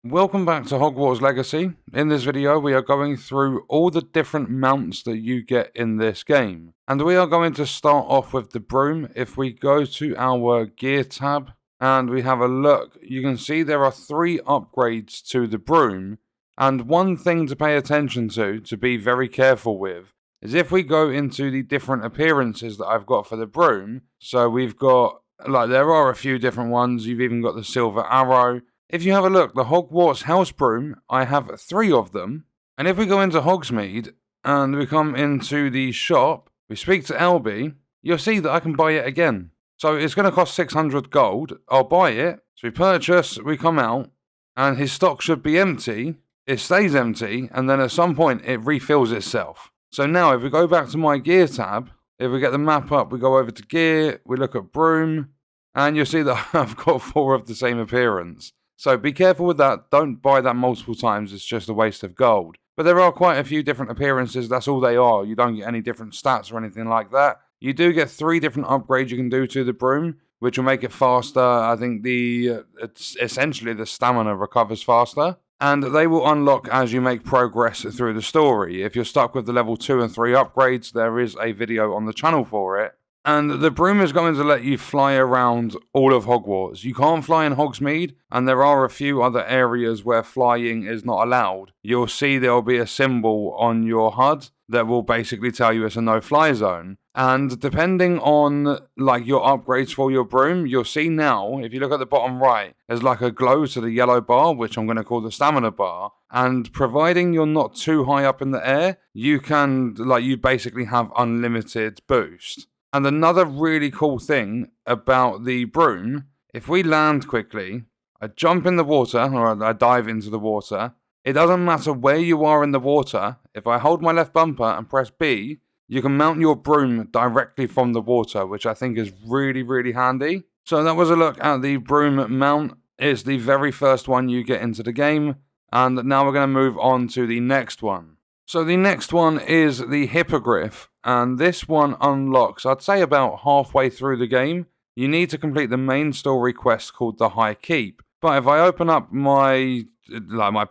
Welcome back to Hogwarts Legacy. In this video we are going through all the different mounts that you get in this game. And we are going to start off with the Broom. If we go to our gear tab and we have a look, you can see there are 3 upgrades to the Broom. And one thing to pay attention to be very careful with, is if we go into the different appearances that I've got for the Broom. So we've got, there are a few different ones. You've even got the Silver Arrow. If you have a look, the Hogwarts House Broom, I have 3 of them. And if we go into Hogsmeade and we come into the shop, we speak to Elby, you'll see that I can buy it again. So it's going to cost 600 gold. I'll buy it. So we purchase, we come out, and his stock should be empty. It stays empty, and then at some point it refills itself. So now if we go back to my gear tab, if we get the map up, we go over to gear, we look at Broom, and you'll see that I've got 4 of the same appearance. So be careful with that. Don't buy that multiple times. It's just a waste of gold. But there are quite a few different appearances. That's all they are. You don't get any different stats or anything like that. You do get 3 different upgrades you can do to the Broom, which will make it faster. I think it's essentially the stamina recovers faster. And they will unlock as you make progress through the story. If you're stuck with the level 2 and 3 upgrades, there is a video on the channel for it. And the Broom is going to let you fly around all of Hogwarts. You can't fly in Hogsmeade, and there are a few other areas where flying is not allowed. You'll see there will be a symbol on your HUD that will basically tell you it's a no-fly zone. And depending on your upgrades for your Broom, you'll see now, if you look at the bottom right, there's a glow to the yellow bar, which I'm going to call the stamina bar. And providing you're not too high up in the air, you can, you basically have unlimited boost. And another really cool thing about the Broom, if we land quickly, I jump in the water, or I dive into the water, it doesn't matter where you are in the water. If I hold my left bumper and press B, you can mount your Broom directly from the water, which I think is really, really handy. So that was a look at the Broom mount. It's the very first one you get into the game. And now we're going to move on to the next one. So the next one is the Hippogriff, and this one unlocks, I'd say about halfway through the game. You need to complete the main story quest called the High Keep. But if I open up my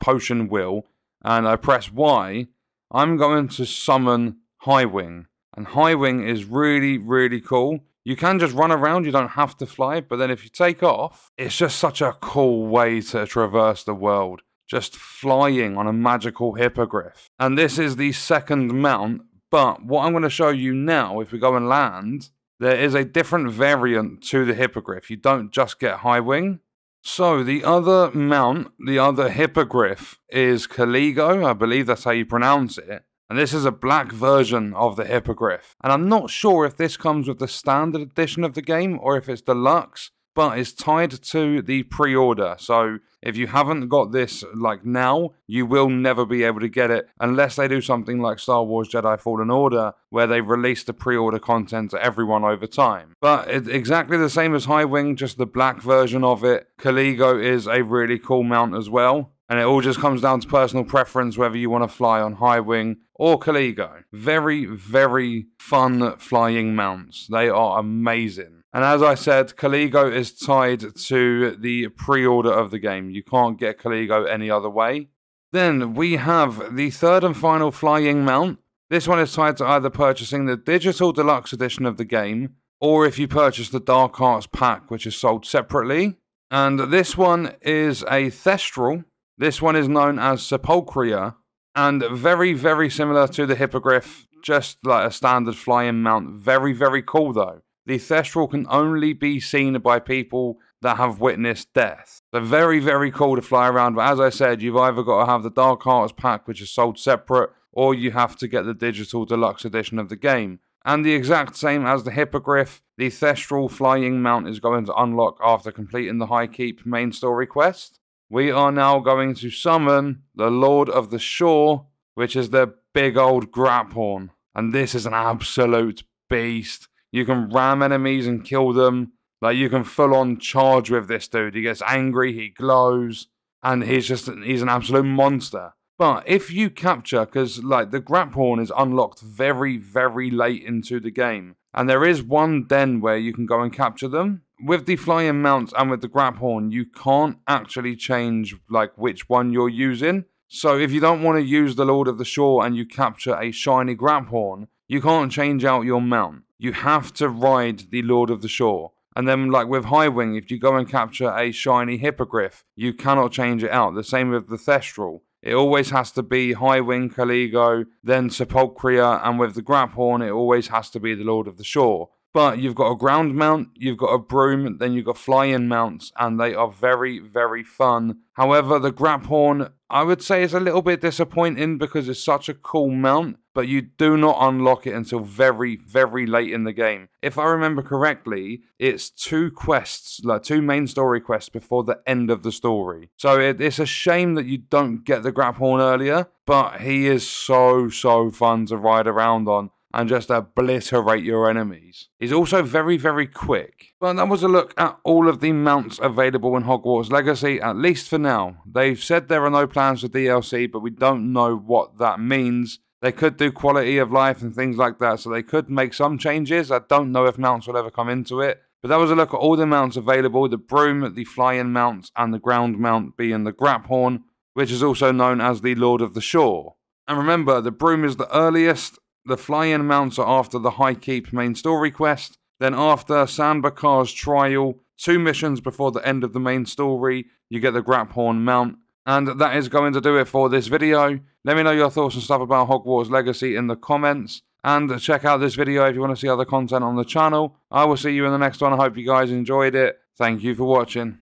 potion wheel and I press Y, I'm going to summon Highwing. And Highwing is really, really cool. You can just run around, you don't have to fly, but then if you take off, it's just such a cool way to traverse the world. Just flying on a magical Hippogriff. And this is the second mount, but what I'm going to show you now, if we go and land, there is a different variant to the Hippogriff. You don't just get Highwing. So the other mount, the other Hippogriff, is Caligo. I believe that's how you pronounce it. And this is a black version of the Hippogriff. And I'm not sure if this comes with the standard edition of the game or if it's deluxe, but it's tied to the pre-order. So if you haven't got this now, you will never be able to get it unless they do something like Star Wars Jedi Fallen Order, where they release the pre-order content to everyone over time. But it's exactly the same as Highwing, just the black version of it. Caligo is a really cool mount as well. And it all just comes down to personal preference, whether you want to fly on Highwing or Caligo. Very, very fun flying mounts. They are amazing. And as I said, Caligo is tied to the pre-order of the game. You can't get Caligo any other way. Then we have the third and final flying mount. This one is tied to either purchasing the digital deluxe edition of the game, or if you purchase the Dark Arts pack, which is sold separately. And this one is a Thestral. This one is known as Sepulchria, and very, very similar to the Hippogriff, just like a standard flying mount. Very, very cool though. The Thestral can only be seen by people that have witnessed death. So very, very cool to fly around, but as I said, you've either got to have the Dark Arts pack, which is sold separate, or you have to get the digital deluxe edition of the game. And the exact same as the Hippogriff, the Thestral flying mount is going to unlock after completing the High Keep main story quest. We are now going to summon the Lord of the Shore, which is the big old Graphorn. And this is an absolute beast. You can ram enemies and kill them. You can full on charge with this dude. He gets angry, he glows, and he's an absolute monster. But if you capture, because the Graphorn is unlocked very, very late into the game, and there is one den where you can go and capture them, with the flying mounts and with the Graphorn, you can't actually change like which one you're using. So if you don't want to use the Lord of the Shore and you capture a shiny Graphorn, you can't change out your mount. You have to ride the Lord of the Shore. And then like with High Wing, if you go and capture a shiny Hippogriff, you cannot change it out. The same with the Thestral. It always has to be High Wing, Caligo, then Sepulchria, and with the Graphorn, it always has to be the Lord of the Shore. But you've got a ground mount, you've got a broom, then you've got flying mounts, and they are very, very fun. However, the Graphorn, I would say, is a little bit disappointing because it's such a cool mount, but you do not unlock it until very, very late in the game. If I remember correctly, it's 2 quests, like 2 main story quests before the end of the story. So it's a shame that you don't get the Graphorn earlier, but he is so fun to ride around on and just obliterate your enemies. He's also very, very quick. But that was a look at all of the mounts available in Hogwarts Legacy, at least for now. They've said there are no plans for DLC, but we don't know what that means. They could do quality of life and things like that, so they could make some changes. I don't know if mounts will ever come into it. But that was a look at all the mounts available, the Broom, the flying mounts, and the ground mount being the Graphorn, which is also known as the Lord of the Shore. And remember, the Broom is the earliest. The fly-in mounts are after the High Keep main story quest, then after Sandbakar's trial, 2 missions before the end of the main story, you get the Graphorn mount. And that is going to do it for this video. Let me know your thoughts and stuff about Hogwarts Legacy in the comments. And check out this video if you want to see other content on the channel. I will see you in the next one. I hope you guys enjoyed it. Thank you for watching.